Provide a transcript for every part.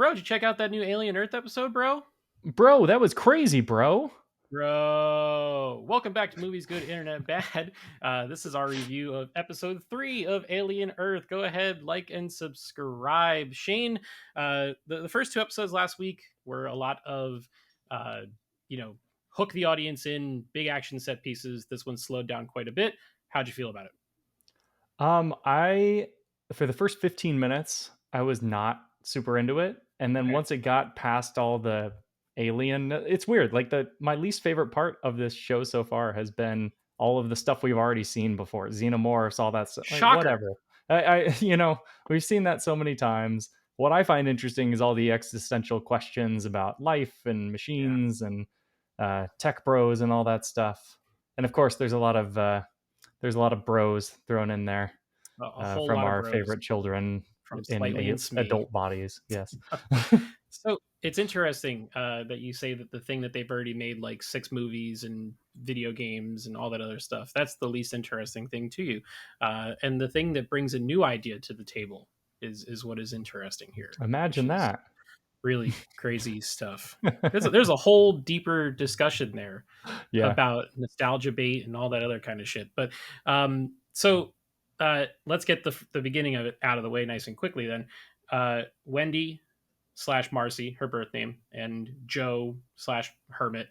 Bro, did you check out that new Alien Earth episode, bro? Bro, that was crazy, bro. Bro, welcome back to Movies Good, Internet Bad. This is our review of episode 3 of Alien Earth. Go ahead, like and subscribe. Shane, the first two episodes last week were a lot of, uh, hook the audience in, big action set pieces. This one slowed down quite a bit. How'd you feel about it? I for the first 15 minutes, I was not super into it, and then Okay. once it got past all the alien, it's weird. Like my least favorite part of this show so far has been all of the stuff we've already seen before, xenomorphs, all that stuff. Like Shocker. whatever. We've seen that so many times. What I find interesting is all the existential questions about life and Yeah. machines and tech bros and all that stuff. And of course, there's a lot of bros thrown in there A whole from lot of our bros favorite children from in Slightly and Smee. adult bodies. Yes. So it's interesting that you say that the thing that they've already made like 6 movies and video games and all that other stuff, that's the least interesting thing to you. And the thing that brings a new idea to the table is what is interesting here, which Imagine is that. really crazy stuff. There's a whole deeper discussion there Yeah. about nostalgia bait and all that other kind of shit. But let's get the beginning of it out of the way nice and quickly then. Wendy slash Marcy, her birth name, and Joe slash Hermit,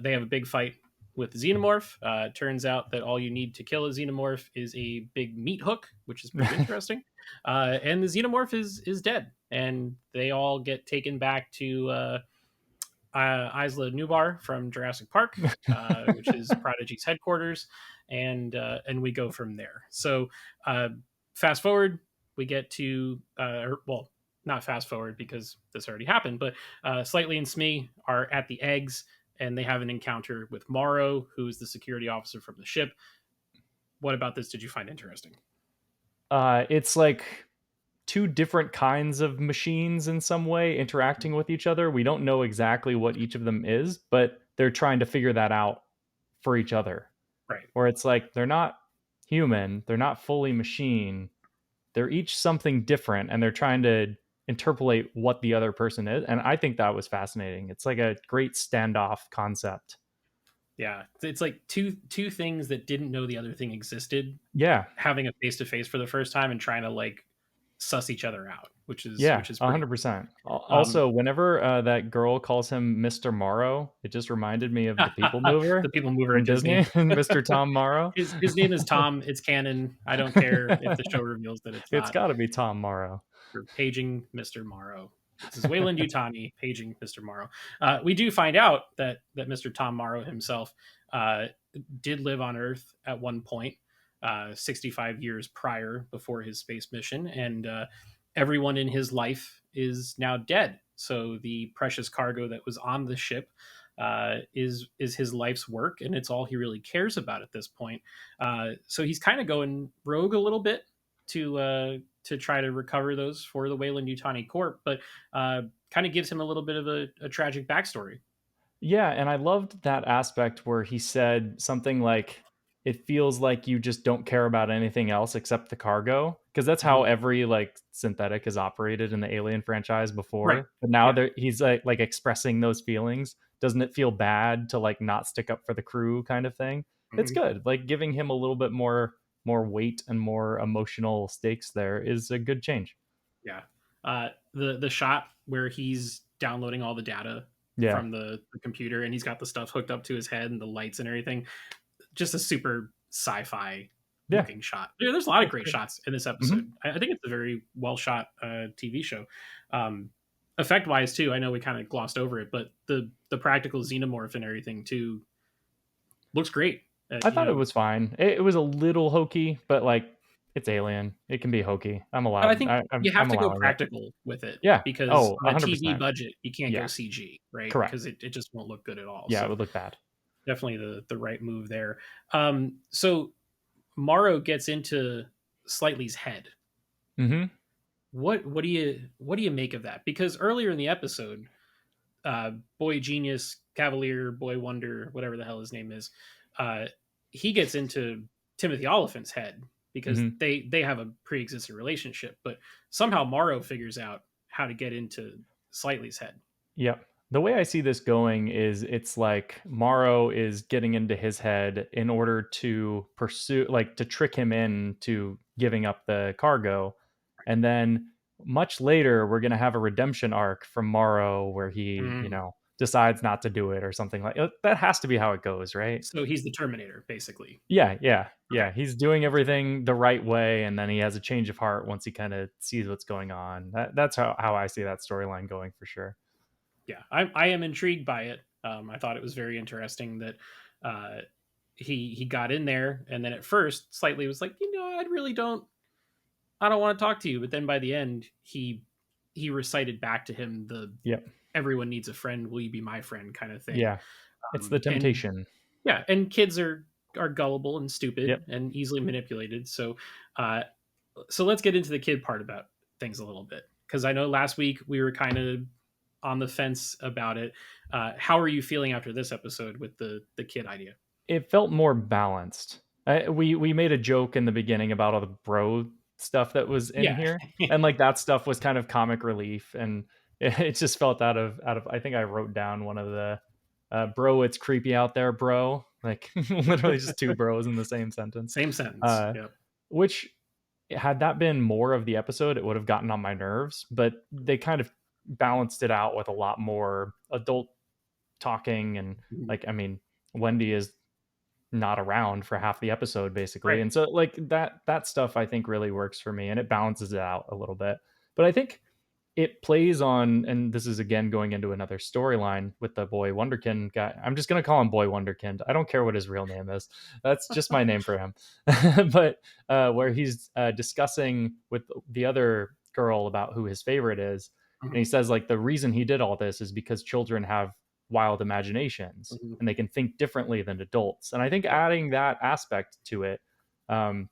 they have a big fight with the xenomorph. Turns out that all you need to kill a xenomorph is a big meat hook, which is pretty interesting. And the xenomorph is dead, and they all get taken back to Isla Nublar from Jurassic Park, which is Prodigy's headquarters, and we go from there. So, fast forward, we get to well, not fast forward because this already happened, but Slightly and Smee are at the eggs, and they have an encounter with Morrow, who's the security officer from the ship. What about this did you find interesting? It's like two different kinds of machines in some way interacting with each other. We don't know exactly what each of them is, but they're trying to figure that out for each other. Right. Where it's like they're not human, they're not fully machine, they're each something different, and they're trying to interpolate what the other person is. And I think that was fascinating. It's like a great standoff concept. Yeah, it's like two things that didn't know the other thing existed, Yeah. having a face to face for the first time and trying to like suss each other out, which is Yeah, which is pretty cool. 100%. Um, Also, whenever that girl calls him Mr. Morrow, it just reminded me of the People Mover the people mover in from Disney. Disney, Mr. Tom Morrow. His name is Tom. It's canon. I don't care if the show reveals that it's It's not. got to be Tom Morrow. For paging Mr. Morrow. This is Wayland Yutani paging Mr. Morrow. We do find out that Mr. Tom Morrow himself uh, did live on Earth at one point, 65 years prior before his space mission, and everyone in his life is now dead. So the precious cargo that was on the ship is his life's work, and it's all he really cares about at this point. So he's kind of going rogue a little bit to try to recover those for the Wayland Yutani Corp, but kind of gives him a little bit of a tragic backstory. Yeah, and I loved that aspect where he said something like, "It feels like you just don't care about anything else except the cargo," because that's how Mhm. every like synthetic is operated in the Alien franchise Right. before. But now Yeah. there he's like expressing those feelings. Doesn't it feel bad to like not stick up for the crew kind of thing? It's Mhm. good. Like giving him a little bit more weight and more emotional stakes there is a good change. Yeah. The shot where he's downloading all the data Yeah. from the computer and he's got the stuff hooked up to his head and the lights and everything, just a super sci-fi Yeah. looking shot. There's a lot of It's great great. shots in this episode. Mhm. I think it's a very well shot TV show. Effect wise too, I know we kind of glossed over it, but the practical xenomorph and everything too looks great. I thought it was fine. It was a little hokey, but like it's Alien. It can be hokey. I'm I allowed. think you have I'm to go allowing it. practical with it Yeah. because Oh, on a TV 100%. budget, you can't go Yeah. CG, right? Because Correct. it just won't look good at all. Yeah, it So would look bad. definitely the right move there. So Morrow gets into Slightly's head. Mhm. What do you make of that? Because earlier in the episode, Boy Genius, Cavalier, Boy Wonder, whatever the hell his name is, uh, he gets into Timothy Oliphant's head because Mhm. they have a pre-existing relationship. But somehow Morrow figures out how to get into Slightly's head. Yep. The way I see this going is it's like Morrow is getting into his head in order to pursue, like, to trick him into giving up the cargo. And then much later, we're going to have a redemption arc from Morrow where he, Mm. decides not to do it or something like that. Has to be how it goes, right? So he's the Terminator, basically. Yeah, yeah, Okay. yeah. He's doing everything the right way, and then he has a change of heart once he kind of sees what's going on. That's how I see that storyline going for sure. Yeah, I am intrigued by it. I thought it was very interesting that uh, he got in there, and then at first, Slightly was like, I don't want to talk to you. But then by the end, he recited back to him the Yep. "everyone needs a friend. Will you be my friend?" kind of thing. Yeah. It's the And temptation. yeah, and kids are gullible and Yep. stupid and easily manipulated. Uh, so let's get into the kid part about things a little bit, because I know last week we were kind of on the fence about it. How are you feeling after this episode with the kid idea? It felt more balanced. We made a joke in the beginning about all the bro stuff that was in Yeah, here, and like that stuff was kind of comic relief, and it just felt out of. I think I wrote down one of the, bro, it's creepy out there, bro. Like literally just two bros in the same sentence. same sentence. Uh, Yep. which had that been more of the episode, it would have gotten on my nerves. But they kind of balanced it out with a lot more adult talking, and Mhm. like, I mean, Wendy is not around for half the episode basically, Right. and so like that stuff I think really works for me, and it balances it out a little bit. But I think it plays on, and this is again going into another storyline with the boy Wonderkind guy. I'm just going to call him boy Wonderkind. I don't care what his real name is. That's just my name for him. But where he's discussing with the other girl about who his favorite is, and he Mhm. says like the reason he did all this is because children have wild imaginations Mhm. and they can think differently than adults. And I think Yep. adding that aspect to it, um,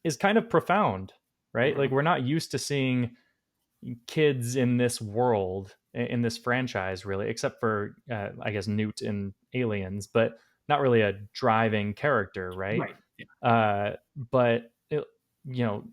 is kind of profound, right? Like Mhm. we're not used to seeing kids in this world, in this franchise, really, except for I guess Newt in Aliens, but not really a driving character, right? Right. Yeah. But you know,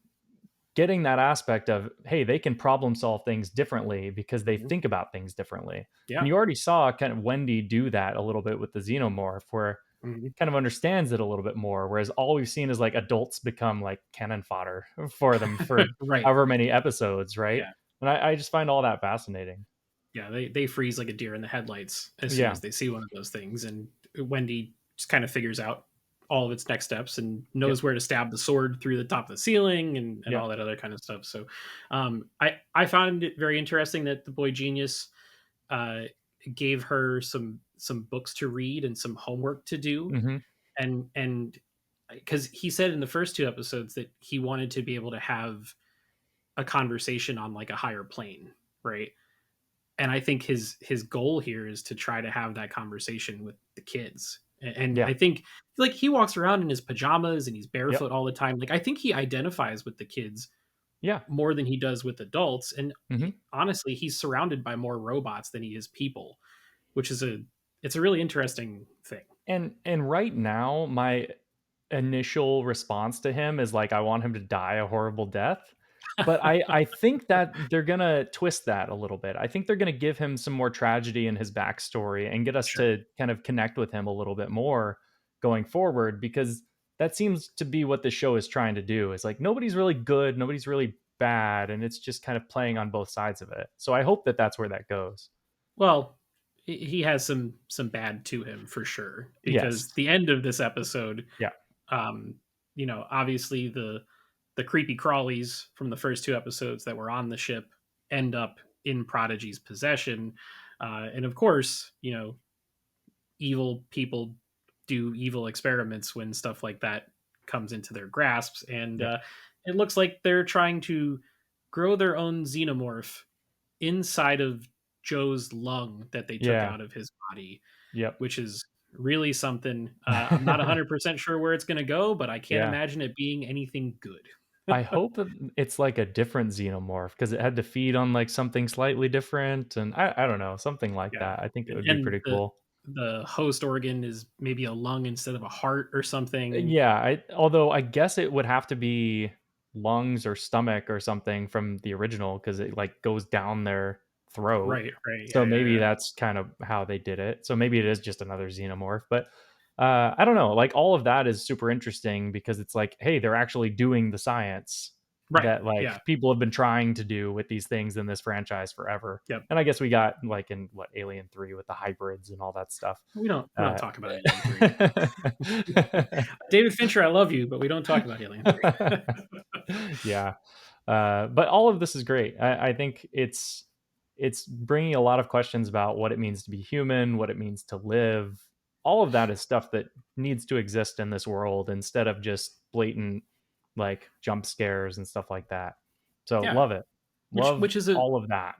getting that aspect of, hey, they can problem solve things differently because they Mhm. think about things differently. And Yeah. you already saw kind of Wendy do that a little bit with the xenomorph, where Mhm. kind of understands it a little bit more, whereas all we've seen is like adults become like cannon fodder for them for Right. however many episodes, right? Yeah. And I just find all that fascinating. Yeah. They freeze like a deer in the headlights as soon Yeah. as they see one of those things, and Wendy just kind of figures out all of its next steps and Yep. knows where to stab the sword through the top of the ceiling and Yep. all that other kind of stuff. So, I found it very interesting that the boy genius uh, gave her some books to read and some homework to do, Hmm. and because he said in the first two episodes that he wanted to be able to have a conversation on like a higher plane, right? And I think his goal here is to try to have that conversation with the kids. And Yeah. I think like he walks around in his pajamas and he's Yep. barefoot all the time. Like I think he identifies with the kids Yeah. more than he does with adults. And Hmm. honestly, he's surrounded by more robots than he is people, which is it's a really interesting thing. And right now, my initial response to him is like, I want him to die a horrible death. But I think that they're gonna twist that a little bit. I think they're gonna give him some more tragedy in his backstory and get us Sure. to kind of connect with him a little bit more going forward, because that seems to be what the show is trying to do. Is like nobody's really good, nobody's really bad, and it's just kind of playing on both sides of it. So I hope that that's where that goes. Well, he has some bad to him for sure, because Yes. the end of this episode, Yeah. um, obviously the creepy crawlies from the first two episodes that were on the ship end up in Prodigy's possession, and of course, evil people do evil experiments when stuff like that comes into their grasps, and Yep. it looks like they're trying to grow their own xenomorph inside of Joe's lung that they took Yeah. out of his body, Yep. which is really something. I'm not 100% sure where it's going to go, but I can't Yeah. imagine it being anything good. I hope that it's like a different xenomorph because it had to feed on like something slightly different, and I don't know, something like Yeah. that. I think it would be And pretty cool. the host organ is maybe a lung instead of a heart or something. Yeah, although I guess it would have to be lungs or stomach or something from the original because it like goes down their throat. Right, right. So Yeah, yeah, maybe yeah. that's kind of how they did it. So maybe it is just another xenomorph, but I don't know. Like all of that is super interesting because it's like, hey, they're actually doing the science Right. that Yeah. like people have been trying to do with these things in this franchise forever. Yep. And I guess we got like in what Alien 3 with the hybrids and all that stuff. We don't Uh, talk about Alien 3. David Fincher, I love you, but we don't talk about Alien 3. yeah, but all of this is great. I think it's bringing a lot of questions about what it means to be human, what it means to live. All of that is stuff that needs to exist in this world instead of just blatant like jump scares and stuff like that. So Yeah. love it, Which love which is a all of that.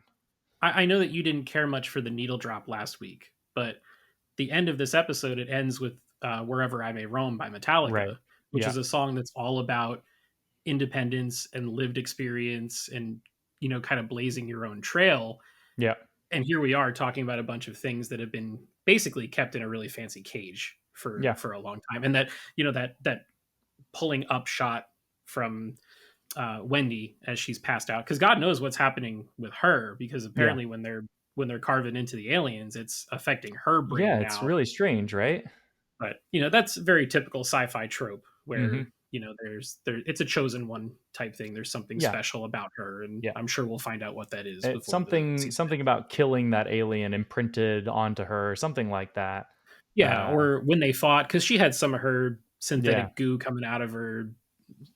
I know that you didn't care much for the needle drop last week, but the end of this episode, it ends with Wherever I May Roam by Right? Metallica, which Yeah, is a song that's all about independence and lived experience and, kind of blazing your own trail. yeah, And here we are talking about a bunch of things that have been basically kept in a really fancy cage for yeah, for a long time. And that, that pulling up shot from Wendy as she's passed out, because God knows what's happening with her, because yeah, apparently when they're carving into the aliens, it's affecting her brain yeah. It's now. really strange, right? But that's very typical sci-fi trope Hmm. where it's a chosen one type thing. There's something Yeah, special about her, and yeah. I'm sure we'll find out what that is It's before the something season something ends. about killing that alien imprinted onto her, something like that. Yeah, Uh, or when they fought, because she had some of her yeah, synthetic goo coming out of her,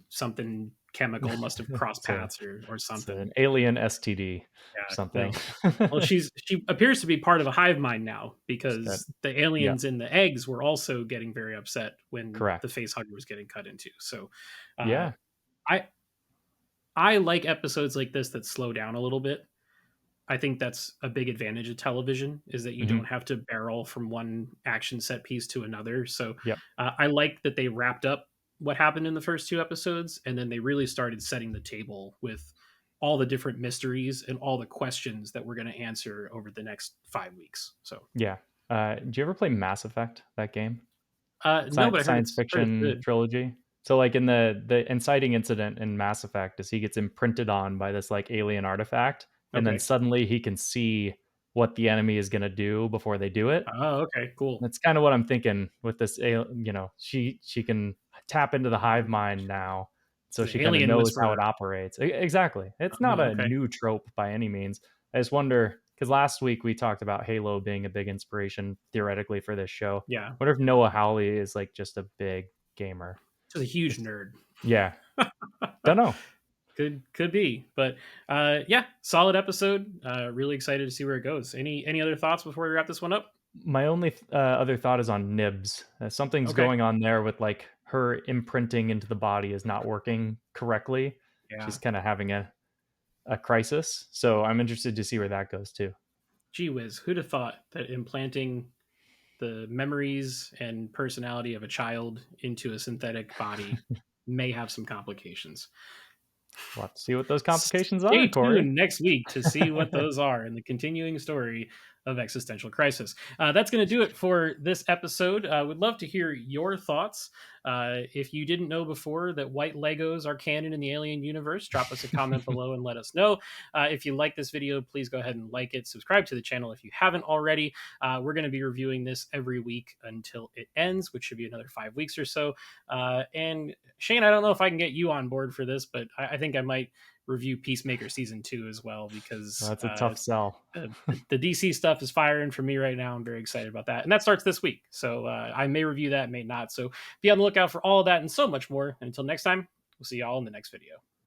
something chemical must have crossed it's a paths or it's something. an alien STD or Yeah, something. well, she appears to be part of a hive mind now, That, because the yeah, aliens in the eggs were also getting very upset when the correct. face hugger was getting cut into. So, uh, Yeah, I I like episodes like this that slow down a little bit. I think that's a big advantage of television, is that you hmm, don't have to barrel from one action set piece to another. So yep, I like that they wrapped up what happened in the first two episodes, and then they really started setting the table with all the different mysteries and all the questions that we're going to answer over the next 5 weeks. So yeah. Do you ever play Mass Effect? That game, no, but I science heard it's fiction good. trilogy. So, like in the inciting incident in Mass Effect, is he gets imprinted on by this like alien artifact, and then Okay. suddenly he can see what the enemy is going to do before they do it. Oh, okay, cool. That's kind of what I'm thinking with this. She can tap into the hive mind now, It's so the she kind of alien knows how it whisperer. operates. Exactly. It's not Oh, a okay. new trope by any means. I just wonder because last week we talked about Halo being a big inspiration theoretically for this show. Yeah, Wonder if Noah Hawley is like just a big gamer. just a huge Just nerd. yeah, don't know. Could be, but yeah, solid episode. Really excited to see where it goes. Any other thoughts before we wrap this one up? My only other thought is on Nibs. Something's Okay. going on there with like her imprinting into the body is not working correctly. Yeah. She's kind of having a crisis. So I'm interested to see where that goes too. Gee whiz, who'd have thought that implanting the memories and personality of a child into a synthetic body may have some complications? We'll have to see what those complications are, Stay Corey. tuned next week to see what those are in the continuing story of Existential Crisis. That's going to do it for this episode. Would love to hear your thoughts. If you didn't know before that white Legos are canon in the Alien universe, drop us a comment below and let us know. If you like this video, please go ahead and like it. Subscribe to the channel if you haven't already. We're going to be reviewing this every week until it ends, which should be another 5 weeks or so. And Shane, I don't know if I can get you on board for this, but I think I might review Peacemaker season 2 as well, because That's a tough sell. the DC stuff is firing for me right now. I'm very excited about that, and that starts this week. So I may review that, may not. So be on the lookout for all of that and so much more. And until next time, we'll see y'all in the next video.